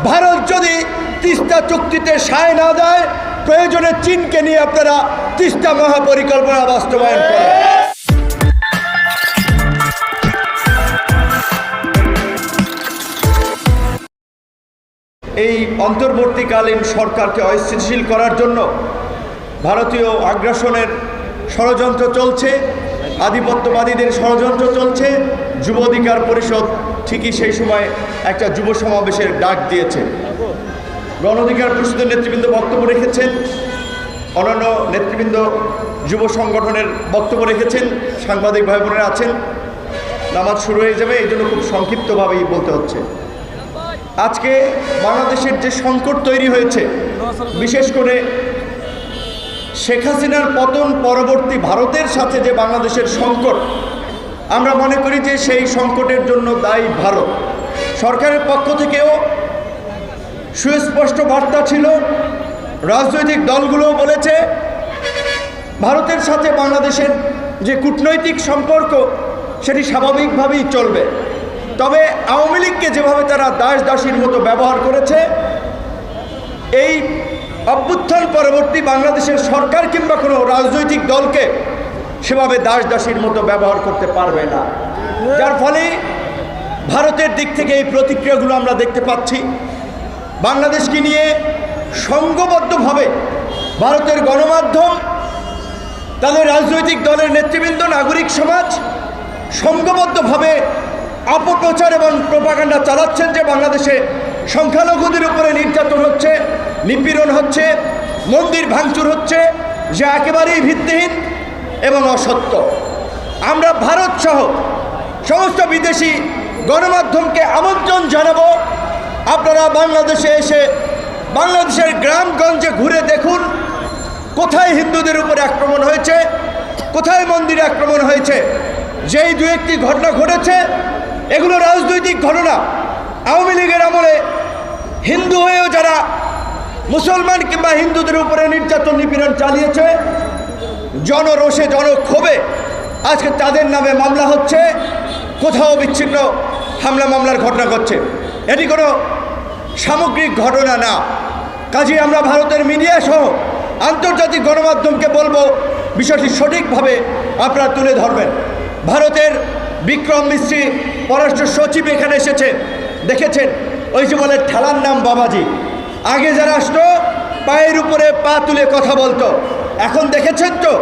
ভারত যদি তিস্তা চুক্তিতে সায় না দেয়, প্রয়োজনে চীনকে নিয়ে আপনারা তিস্তা মহাপরিকল্পনা বাস্তবায়ন করেন। এই অন্তর্বর্তীকালীন সরকারকে অস্থিতিশীল করার জন্য ভারতীয় আগ্রাসনের ষড়যন্ত্র চলছে, আধিপত্যবাদীদের ষড়যন্ত্র চলছে। যুব অধিকার পরিষদ ঠিকই সেই সময় একটা যুব সমাবেশের ডাক দিয়েছে। গণ অধিকার পরিষদের নেতৃবৃন্দ বক্তব্য রেখেছেন, অন্যান্য নেতৃবৃন্দ যুব সংগঠনের বক্তব্য রেখেছেন, সাংবাদিক ভাই বোনেরা আছেন। নামাজ শুরু হয়ে যাবে, এই জন্য খুব সংক্ষিপ্তভাবেই বলতে হচ্ছে। আজকে বাংলাদেশের যে সংকট তৈরি হয়েছে, বিশেষ করে শেখ হাসিনার পতন পরবর্তী ভারতের সাথে যে বাংলাদেশের সংকট, আমরা মনে করি যে সেই সংকটের জন্য দায়ী ভারত। সরকারের পক্ষ থেকেও সুস্পষ্ট বার্তা ছিল, রাজনৈতিক দলগুলোও বলেছে ভারতের সাথে বাংলাদেশের যে কূটনৈতিক সম্পর্ক সেটি স্বাভাবিকভাবেই চলবে। তবে আওয়ামী লীগকে যেভাবে তারা দাস দাসীর মতো ব্যবহার করেছে, এই অভ্যুত্থান পরবর্তী বাংলাদেশের সরকার কিংবা কোনো রাজনৈতিক দলকে সেভাবে দাস দাসীর মতো ব্যবহার করতে পারবে না। যার ফলে ভারতের দিক থেকে এই প্রতিক্রিয়াগুলো আমরা দেখতে পাচ্ছি। বাংলাদেশকে নিয়ে সংঘবদ্ধভাবে ভারতের গণমাধ্যম, তাদের রাজনৈতিক দলের নেতৃবৃন্দ, নাগরিক সমাজ সংঘবদ্ধভাবে অপপ্রচার এবং প্রোপাগান্ডা চালাচ্ছেন যে বাংলাদেশে সংখ্যালঘুদের উপরে নির্যাতন হচ্ছে, নিপীড়ন হচ্ছে, মন্দির ভাঙচুর হচ্ছে, যা একেবারেই ভিত্তিহীন এবং অসত্য। আমরা ভারত সহ সমস্ত বিদেশি গণমাধ্যমকে আমন্ত্রণ জানাবো, আপনারা বাংলাদেশে এসে বাংলাদেশের গ্রামগঞ্জে ঘুরে দেখুন কোথায় হিন্দুদের উপরে আক্রমণ হয়েছে, কোথায় মন্দিরে আক্রমণ হয়েছে। যেই দু একটি ঘটনা ঘটেছে এগুলো রাজনৈতিক ঘটনা। আওয়ামী লীগের আমলে হিন্দু হয়েও যারা মুসলমান কিংবা হিন্দুদের উপরে নির্যাতন নিপীড়ন চালিয়েছে, জনরোষে জনক্ষোভে আজকে তাদের নামে মামলা হচ্ছে, কোথাও বিচ্ছিন্ন হামলা মামলার ঘটনা ঘটছে। এটি কোনো সামগ্রিক ঘটনা না। কাজেই আমরা ভারতের মিডিয়া সহ আন্তর্জাতিক গণমাধ্যমকে বলবো বিষয়টি সঠিকভাবে আপনারা তুলে ধরবেন। ভারতের বিক্রম মিস্ত্রি পররাষ্ট্র সচিব এখানে এসেছে, দেখেছেন ওই যে বলে ঠেলার নাম বাবাজি। আগে যারা আসতো পায়ের উপরে পা তুলে কথা বলতো, এখন দেখেছেন তো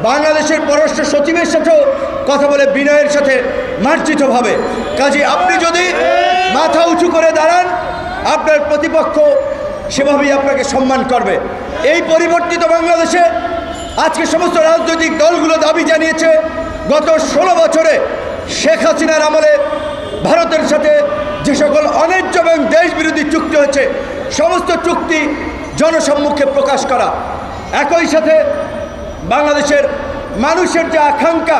বাংলাদেশের পররাষ্ট্র সচিবের সাথেও কথা বলে বিনয়ের সাথে মার্জিতভাবে। কাজে আপনি যদি মাথা উঁচু করে দাঁড়ান, আপনার প্রতিপক্ষ সেভাবেই আপনাকে সম্মান করবে। এই পরিবর্তিত বাংলাদেশে আজকে সমস্ত রাজনৈতিক দলগুলো দাবি জানিয়েছে, গত 16 বছরে শেখ হাসিনার আমলে ভারতের সাথে যে সকল অন্যায্য এবং দেশবিরোধী চুক্তি হয়েছে, সমস্ত চুক্তি জনসম্মুখে প্রকাশ করা। একই সাথে বাংলাদেশের মানুষের যে আকাঙ্ক্ষা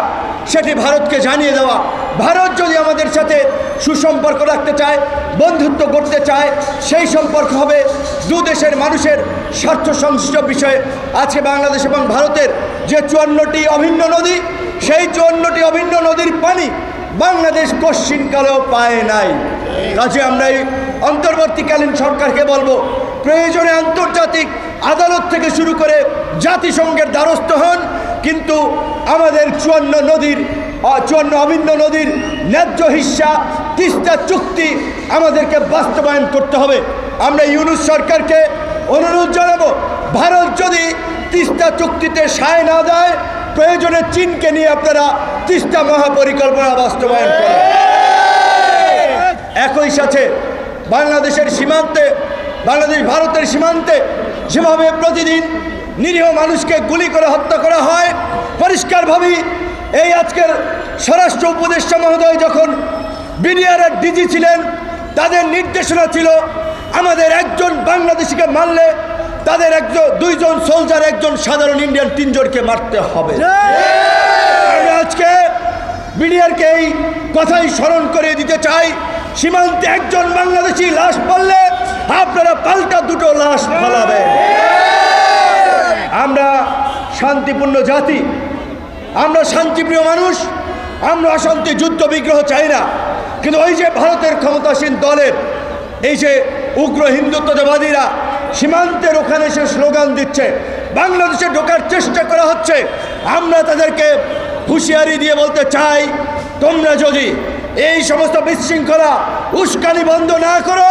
সেটি ভারতকে জানিয়ে দেওয়া। ভারত যদি আমাদের সাথে সুসম্পর্ক রাখতে চায়, বন্ধুত্ব করতে চায়, সেই সম্পর্ক হবে দু দেশের মানুষের স্বার্থ সংশ্লিষ্ট বিষয়ে। আজকে বাংলাদেশ এবং ভারতের যে 54টি অভিন্ন নদী, সেই 54টি অভিন্ন নদীর পানি বাংলাদেশ কশ্চিনকালেও পায় নাই। কাজে আমরা এই অন্তর্বর্তীকালীন সরকারকে বলবো, প্রয়োজনে আন্তর্জাতিক আদালত থেকে শুরু করে জাতিসংঘের দ্বারস্থ হন, কিন্তু আমাদের 54 অভিন্ন নদীর ন্যায্য হিস্সা তিস্তা চুক্তি আমাদেরকে বাস্তবায়ন করতে হবে। আমরা ইউনূস সরকারকে অনুরোধ জানাবো, ভারত যদি তিস্তা চুক্তিতে সায় না দেয়, প্রয়োজনে চীনকে নিয়ে আপনারা তিস্তা মহাপরিকল্পনা বাস্তবায়ন করেন। একই সাথে বাংলাদেশের সীমান্তে, বাংলাদেশ ভারতের সীমান্তে যেভাবে প্রতিদিন নিরীহ মানুষকে গুলি করে হত্যা করা হয়, পরিষ্কারভাবেই এই আজকের স্বরাষ্ট্র উপদেষ্টা মহোদয় যখন বিডিআরের ডিজি ছিলেন, তাদের নির্দেশনা ছিল আমাদের একজন বাংলাদেশিকে মারলে তাদের দুইজন সোলজার, একজন সাধারণ ইন্ডিয়ান, 3 জনকে মারতে হবে। আমরা আজকে বিডিআরকে এই কথাই স্মরণ করে দিতে চাই, সীমান্তে একজন বাংলাদেশি লাশ পড়লে আপনারা পাল্টা 2টো লাশ ফলাবেন। আমরা শান্তিপূর্ণ জাতি, আমরা শান্তিপ্রিয় মানুষ, আমরা অশান্তি যুদ্ধ বিগ্রহ চাই না। কিন্তু ওই যে ভারতের ক্ষমতাসীন দলের এই যে উগ্র হিন্দুত্ববাদীরা সীমান্তের ওখানে এসে স্লোগান দিচ্ছে, বাংলাদেশে ঢোকার চেষ্টা করা হচ্ছে। আমরা তাদেরকে হুঁশিয়ারি দিয়ে বলতে চাই, তোমরা যদি এই সমস্ত বিশৃঙ্খলা উস্কানি বন্ধ না করো,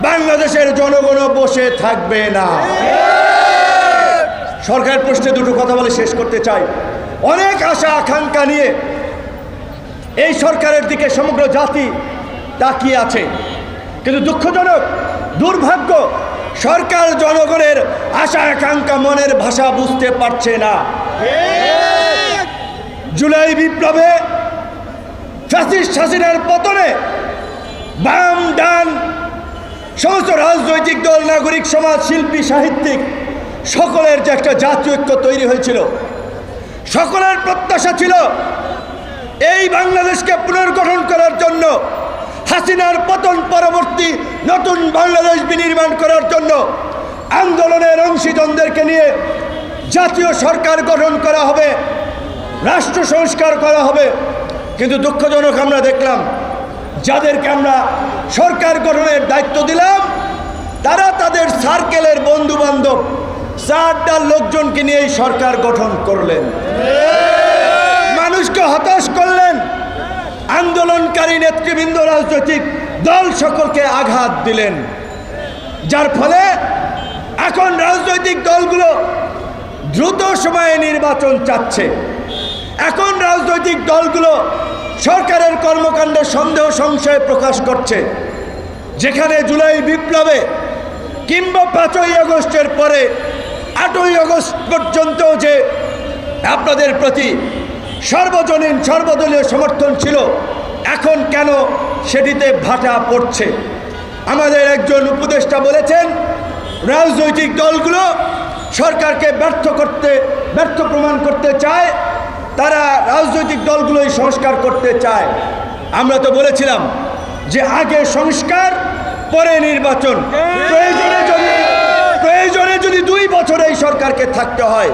বাংলাদেশের জনগণ বসে থাকবে না। সরকারের প্রশ্নে দুটো কথা বলে শেষ করতে চাই। অনেক আশা আকাঙ্ক্ষা নিয়ে এই সরকারের দিকে সমগ্র জাতি তাকিয়ে আছে, কিন্তু দুঃখজনক, দুর্ভাগ্য, সরকার জনগণের আশা আকাঙ্ক্ষা মনের ভাষা বুঝতে পারছে না। জুলাই বিপ্লবে, ফ্যাসিস্ট হাসিনার পতনে বাম ডান সমস্ত রাজনৈতিক দল, নাগরিক সমাজ, শিল্পী, সাহিত্যিক সকলের যে একটা জাতীয় ঐক্য তৈরি হয়েছিল, সকলের প্রত্যাশা ছিল এই বাংলাদেশকে পুনর্গঠন করার জন্য, হাসিনার পতন পরবর্তী নতুন বাংলাদেশ বিনির্মাণ করার জন্য আন্দোলনের অংশীজনদেরকে নিয়ে জাতীয় সরকার গঠন করা হবে, রাষ্ট্র সংস্কার করা হবে। কিন্তু দুঃখজনক, আমরা দেখলাম যাদেরকে আমরা সরকার গঠনের দায়িত্ব দিলাম, তারা তাদের সার্কেলের বন্ধু বান্ধব 4টা লোকজনকে নিয়ে এই সরকার গঠন করলেন, মানুষকে হতাশ করলেন, আন্দোলনকারী নেতৃবৃন্দ, রাজনৈতিক দল সকলকে আঘাত দিলেন, যার ফলে এখন রাজনৈতিক দলগুলো দ্রুত সময়ে নির্বাচন চাচ্ছে। এখন রাজনৈতিক দলগুলো সরকারের কর্মকাণ্ডে সন্দেহ সংশয় প্রকাশ করছে। যেখানে জুলাই বিপ্লবে কিংবা 5ই আগস্টের পরে 8ই আগস্ট পর্যন্ত যে আপনাদের প্রতি সর্বজনীন সর্বদলীয় সমর্থন ছিল, এখন কেন সেটিতে ভাটা পড়ছে? আমাদের একজন উপদেষ্টা বলেছেন, রাজনৈতিক দলগুলো সরকারকে ব্যর্থ প্রমাণ করতে চায়, তারা রাজনৈতিক দলগুলোই সংস্কার করতে চায়। আমরা তো বলেছিলাম যে আগে সংস্কার পরে নির্বাচন, প্রয়োজনে যদি 2 বছর এই সরকারকে থাকতে হয়,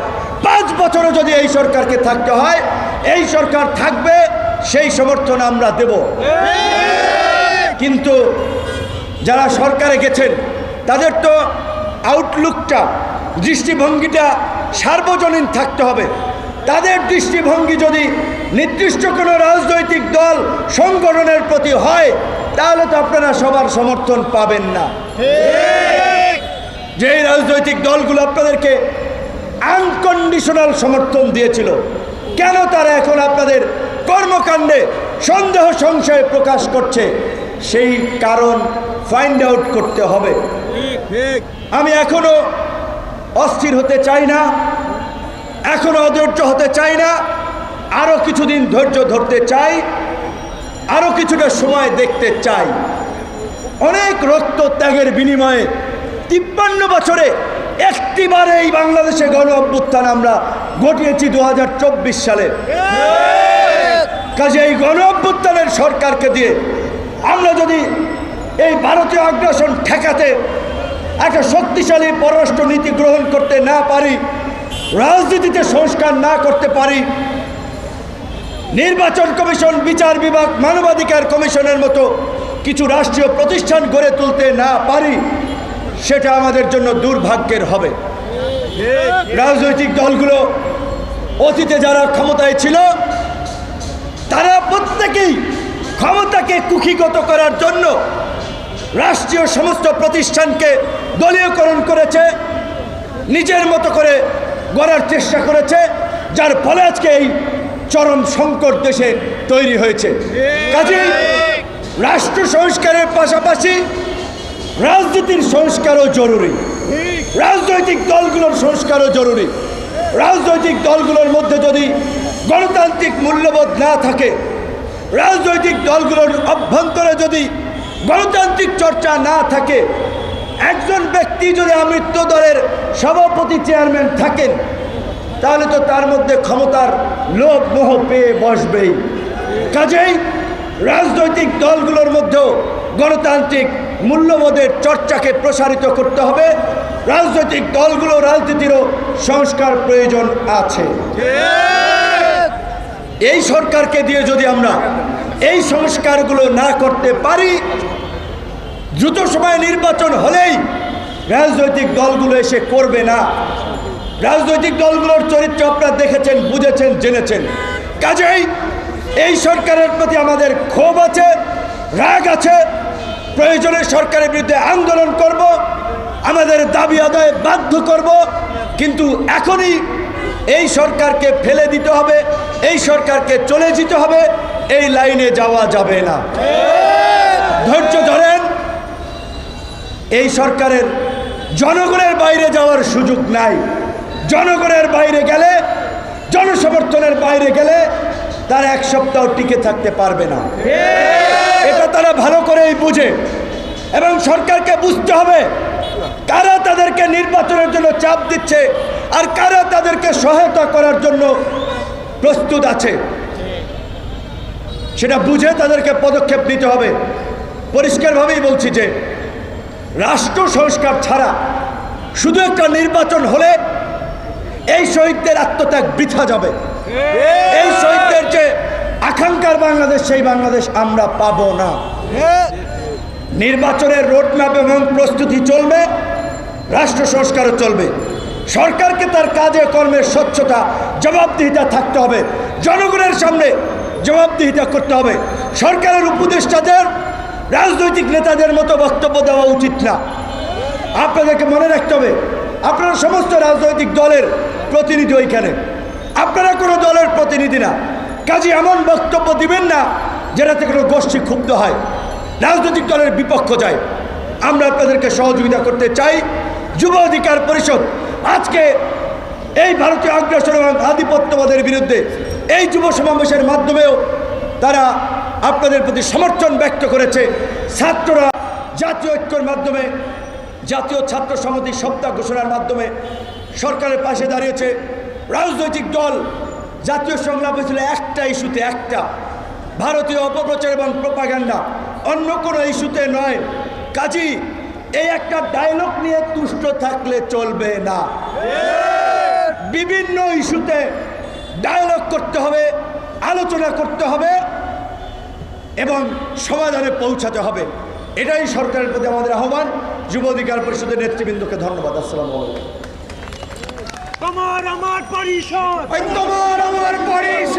5 বছরও যদি এই সরকারকে থাকতে হয়, এই সরকার থাকবে, সেই সমর্থন আমরা দেব। কিন্তু যারা সরকারে গেছেন তাদের তো আউটলুকটা, দৃষ্টিভঙ্গিটা সার্বজনীন থাকতে হবে। তাদের দৃষ্টিভঙ্গি যদি নির্দিষ্ট কোনো রাজনৈতিক দল সংগঠনের প্রতি হয়, তাহলে তো আপনারা সবার সমর্থন পাবেন না। যেই রাজনৈতিক দলগুলো আপনাদেরকে আনকন্ডিশনাল সমর্থন দিয়েছিল, কেন তারা এখন আপনাদের কর্মকাণ্ডে সন্দেহ সংশয় প্রকাশ করছে? সেই কারণ ফাইন্ড আউট করতে হবে। আমি এখনো অস্থির হতে চাই না, এখনো অধৈর্য হতে চাই না, আরো কিছুদিন ধৈর্য ধরতে চাই, আরো কিছুটা সময় দেখতে চাই। অনেক রক্ত ত্যাগের বিনিময়ে 53 বছরে একটিবার এই বাংলাদেশে গণ অভ্যুত্থান আমরা ঘটিয়েছি 2024 সালে। কাজে এই গণ অভ্যুত্থানের সরকারকে দিয়ে আমরা যদি এই ভারতীয় আগ্রাসন ঠেকাতে একটা শক্তিশালী পররাষ্ট্র নীতি গ্রহণ করতে না পারি, রাজনীতিতে সংস্কার না করতে পারি, নির্বাচন কমিশন, বিচার বিভাগ, মানবাধিকার কমিশনের মতো কিছু রাষ্ট্রীয় প্রতিষ্ঠান গড়ে তুলতে না পারি, সেটা আমাদের জন্য দুর্ভাগ্যের হবে। রাজনৈতিক দলগুলো অতীতে যারা ক্ষমতায় ছিল, তারা প্রত্যেকেই ক্ষমতাকে কুক্ষিগত করার জন্য রাষ্ট্রীয় সমস্ত প্রতিষ্ঠানকে দলীয়করণ করেছে, নিজের মতো করে গড়ার চেষ্টা করেছে, যার ফলে আজকে এই চরম সংকট দেশে তৈরি হয়েছে। কাজেই রাষ্ট্র সংস্কারের পাশাপাশি রাজনীতির সংস্কারও জরুরি, রাজনৈতিক দলগুলোর সংস্কারও জরুরি। রাজনৈতিক দলগুলোর মধ্যে যদি গণতান্ত্রিক মূল্যবোধ না থাকে, রাজনৈতিক দলগুলোর অভ্যন্তরে যদি গণতান্ত্রিক চর্চা না থাকে, একজন ব্যক্তি যদি আমৃত্য দলের সভাপতি, চেয়ারম্যান থাকেন, তাহলে তো তার মধ্যে ক্ষমতার লোভ মোহ পেয়ে বসবেই। কাজেই রাজনৈতিক দলগুলোর মধ্যেও গণতান্ত্রিক মূল্যবোধের চর্চাকে প্রসারিত করতে হবে। রাজনৈতিক দলগুলো, রাজনীতিরও সংস্কার প্রয়োজন আছে। এই সরকারকে দিয়ে যদি আমরা এই সংস্কারগুলো না করতে পারি, দ্রুত সময়ে নির্বাচন হলেই রাজনৈতিক দলগুলো এসে করবে না। রাজনৈতিক দলগুলোর চরিত্র আপনারা দেখেছেন, বুঝেছেন, জেনেছেন। কাজেই এই সরকারের প্রতি আমাদের ক্ষোভ আছে, রাগ আছে। প্রয়োজনে সরকারের বিরুদ্ধে আন্দোলন করব, আমাদের দাবি আদায় বাধ্য করব, কিন্তু এখনই এই সরকারকে ফেলে দিতে হবে, এই সরকারকে চলে যেতে হবে, এই লাইনে যাওয়া যাবে না। ধৈর্য ধরেন। এই সরকারের জনগণের বাইরে যাওয়ার সুযোগ নাই। জনগণের বাইরে গেলে, জনসমর্থনের বাইরে গেলে তারা এক সপ্তাহ টিকে থাকতে পারবে না। এটা তারা ভালো করেই বুঝে, এবং সরকারকে বুঝতে হবে কারা তাদেরকে নির্বাচনের জন্য চাপ দিচ্ছে আর কারা তাদেরকে সহায়তা করার জন্য প্রস্তুত আছে। সেটা বুঝে তাদেরকে পদক্ষেপ নিতে হবে। পরিষ্কারভাবেই বলছি যে রাষ্ট্র সংস্কার ছাড়া শুধু একটা নির্বাচন হলে এই শহীদদের আত্মত্যাগ বৃথা যাবে। এই শহীদদের যে আকাঙ্ক্ষার বাংলাদেশ, সেই বাংলাদেশ আমরা পাবো না। নির্বাচনের রোডম্যাপ এবং প্রস্তুতি চলবে, রাষ্ট্র সংস্কারও চলবে। সরকারকে তার কাজে কর্মের স্বচ্ছতা, জবাবদিহিতা থাকতে হবে, জনগণের সামনে জবাবদিহিতা করতে হবে। সরকারের উপদেষ্টাদের রাজনৈতিক নেতাদের মতো বক্তব্য দেওয়া উচিত না। আপনাদেরকে মনে রাখতে হবে, আপনারা সমস্ত রাজনৈতিক দলের প্রতিনিধি ওইখানে, আপনারা কোনো দলের প্রতিনিধি না। কাজে এমন বক্তব্য দিবেন না যেটাতে কোনো গোষ্ঠী ক্ষুব্ধ হয়, রাজনৈতিক দলের বিপক্ষ যায়। আমরা আপনাদেরকে সহযোগিতা করতে চাই। যুব অধিকার পরিষদ আজকে এই ভারতীয় আগ্রাসন এবং আধিপত্যবাদের বিরুদ্ধে এই যুব সমাবেশের মাধ্যমেও তারা আপনাদের প্রতি সমর্থন ব্যক্ত করেছে। ছাত্ররা জাতীয় ঐক্যের মাধ্যমে, জাতীয় ছাত্র সমিতির সপ্তাহ ঘোষণার মাধ্যমে সরকারের পাশে দাঁড়িয়েছে। রাজনৈতিক দল জাতীয় সংলাপ হয়েছিল একটা ইস্যুতে, একটা ভারতীয় অপপ্রচার এবং প্রোপাগান্ডা, অন্য কোনো ইস্যুতে নয়। কাজী এই একটা ডায়লগ নিয়ে তুষ্ট থাকলে চলবে না। বিভিন্ন ইস্যুতে ডায়লগ করতে হবে, আলোচনা করতে হবে এবং সমাধানে পৌঁছাতে হবে। এটাই সরকারের প্রতি আমাদের আহ্বান। যুব অধিকার পরিষদের নেতৃবৃন্দকে ধন্যবাদ। আসসালামু আলাইকুম। তোমার আমার পরিষদ। তোমার আমার পরিষদ।